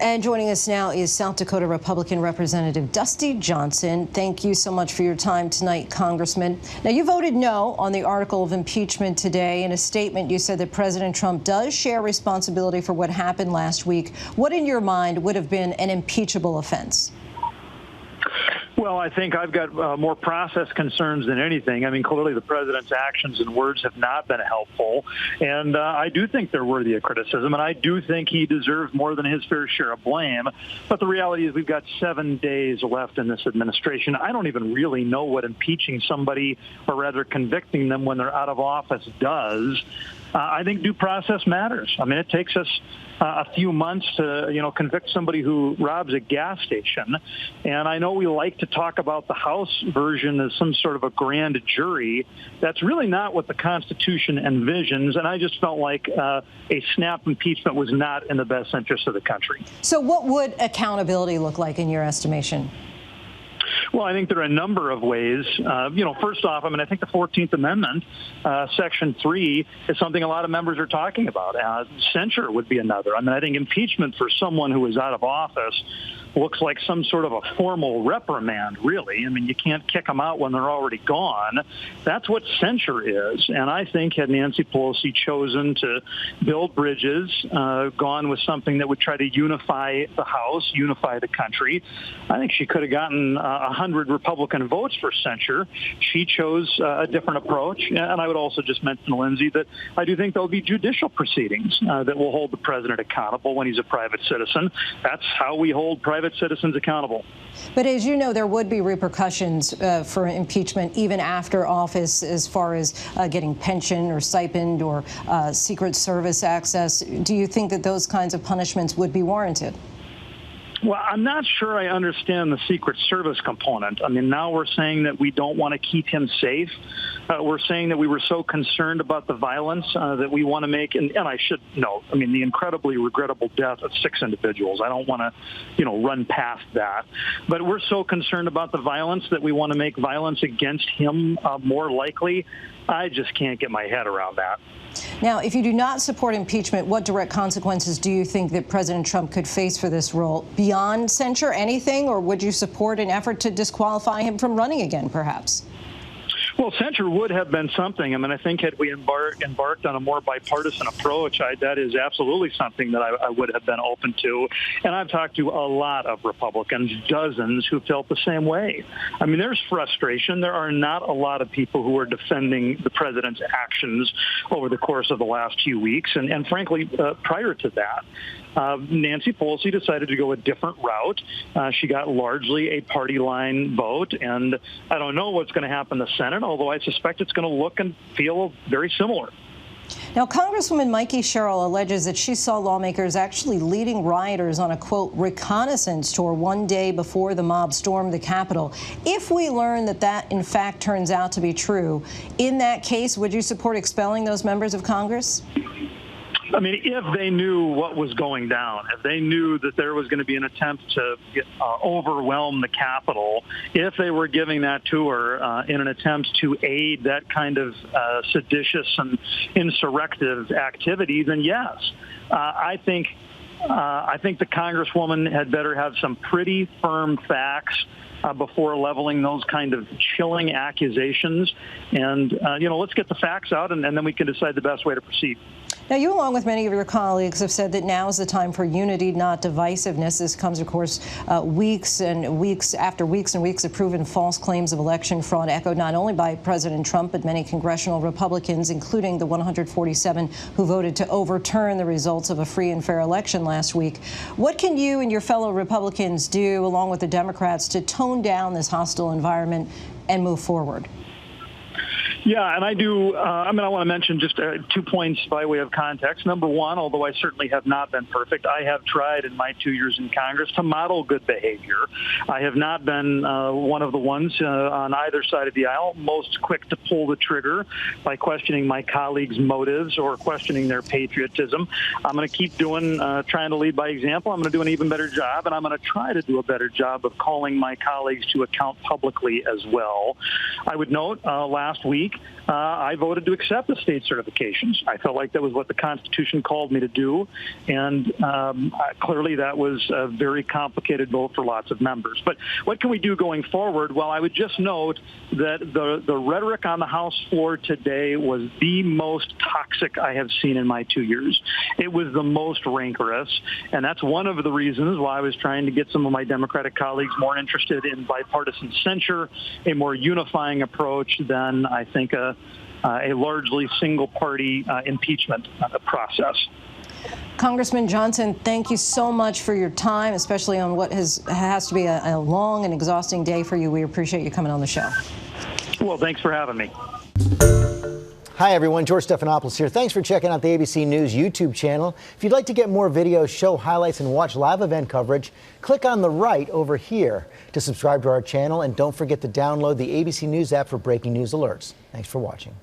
And joining us now is South Dakota Republican Representative Dustin Johnson. Thank you so much for your time tonight, Congressman. Now, you voted no on the article of impeachment today. In a statement, you said that President Trump does share responsibility for what happened last week. What, in your mind, would have been an impeachable offense? Well, I think I've got more process concerns than anything. I mean, clearly the president's actions and words have not been helpful. And I do think they're worthy of criticism. And I do think he deserves more than his fair share of blame. But the reality is we've got 7 days left in this administration. I don't even really know what impeaching somebody, or rather convicting them when they're out of office, does. I think due process matters. I mean, it takes us a few months to, convict somebody who robs a gas station. And I know we like to talk about the House version as some sort of a grand jury. That's really not what the Constitution envisions. And I just felt like a snap impeachment was not in the best interest of the country. So what would accountability look like in your estimation? Well, I think there are a number of ways. First off, I think the 14th Amendment, Section 3, is something a lot of members are talking about. Censure would be another. I think impeachment for someone who is out of office looks like some sort of a formal reprimand, really. I mean, you can't kick them out when they're already gone. That's what censure is. And I think had Nancy Pelosi chosen to build bridges, gone with something that would try to unify the House, unify the country, I think she could have gotten 100 Republican votes for censure. She chose a different approach. And I would also just mention, Lindsay, that I do think there'll be judicial proceedings that will hold the president accountable when he's a private citizen. That's how we hold private citizens accountable. But as you know, there would be repercussions for impeachment even after office, as far as getting pension or stipend or Secret Service access. Do you think that those kinds of punishments would be warranted? Well, I'm not sure I understand the Secret Service component. I mean, now we're saying that we don't want to keep him safe. We're saying that we were so concerned about the violence that we want to make, and I should note, the incredibly regrettable death of 6 individuals. I don't want to, run past that. But we're so concerned about the violence that we want to make violence against him more likely. I just can't get my head around that. Now, if you do not support impeachment, what direct consequences do you think that President Trump could face for this role? Beyond censure, anything? Or would you support an effort to disqualify him from running again, perhaps? Well, censure would have been something. I think had we embarked on a more bipartisan approach, that is absolutely something that I would have been open to. And I've talked to a lot of Republicans, dozens, who felt the same way. There's frustration. There are not a lot of people who are defending the president's actions over the course of the last few weeks. And frankly, prior to that, Nancy Pelosi decided to go a different route. She got largely a party line vote, and I don't know what's going to happen in the Senate, although I suspect it's going to look and feel very similar. Now, Congresswoman Mikey Sherrill alleges that she saw lawmakers actually leading rioters on a, quote, reconnaissance tour one day before the mob stormed the Capitol. If we learn that that, in fact, turns out to be true, in that case, would you support expelling those members of Congress? If they knew what was going down, if they knew that there was going to be an attempt to overwhelm the Capitol, if they were giving that tour in an attempt to aid that kind of seditious and insurrective activity, then yes. I think the Congresswoman had better have some pretty firm facts before leveling those kind of chilling accusations. And, let's get the facts out, and then we can decide the best way to proceed. Now, you, along with many of your colleagues, have said that now is the time for unity, not divisiveness. This comes, of course, weeks and weeks after weeks and weeks of proven false claims of election fraud, echoed not only by President Trump, but many congressional Republicans, including the 147 who voted to overturn the results of a free and fair election last week. What can you and your fellow Republicans do, along with the Democrats, to tone down this hostile environment and move forward? Yeah, and I do. I want to mention just 2 points by way of context. Number one, although I certainly have not been perfect, I have tried in my 2 years in Congress to model good behavior. I have not been one of the ones on either side of the aisle most quick to pull the trigger by questioning my colleagues' motives or questioning their patriotism. I'm going to keep trying to lead by example. I'm going to do an even better job, and I'm going to try to do a better job of calling my colleagues to account publicly as well. I would note last week, week, I voted to accept the state certifications. I felt like that was what the Constitution called me to do, and clearly that was a very complicated vote for lots of members. But what can we do going forward? Well, I would just note that the rhetoric on the House floor today was the most toxic I have seen in my 2 years. It was the most rancorous, and that's one of the reasons why I was trying to get some of my Democratic colleagues more interested in bipartisan censure, a more unifying approach than, I think, a largely single-party impeachment process. Congressman Johnson, thank you so much for your time, especially on what has to be a long and exhausting day for you. We appreciate you coming on the show. Well, thanks for having me. Hi, everyone. George Stephanopoulos here. Thanks for checking out the ABC News YouTube channel. If you'd like to get more videos, show highlights, and watch live event coverage, click on the right over here to subscribe to our channel. And don't forget to download the ABC News app for breaking news alerts. Thanks for watching.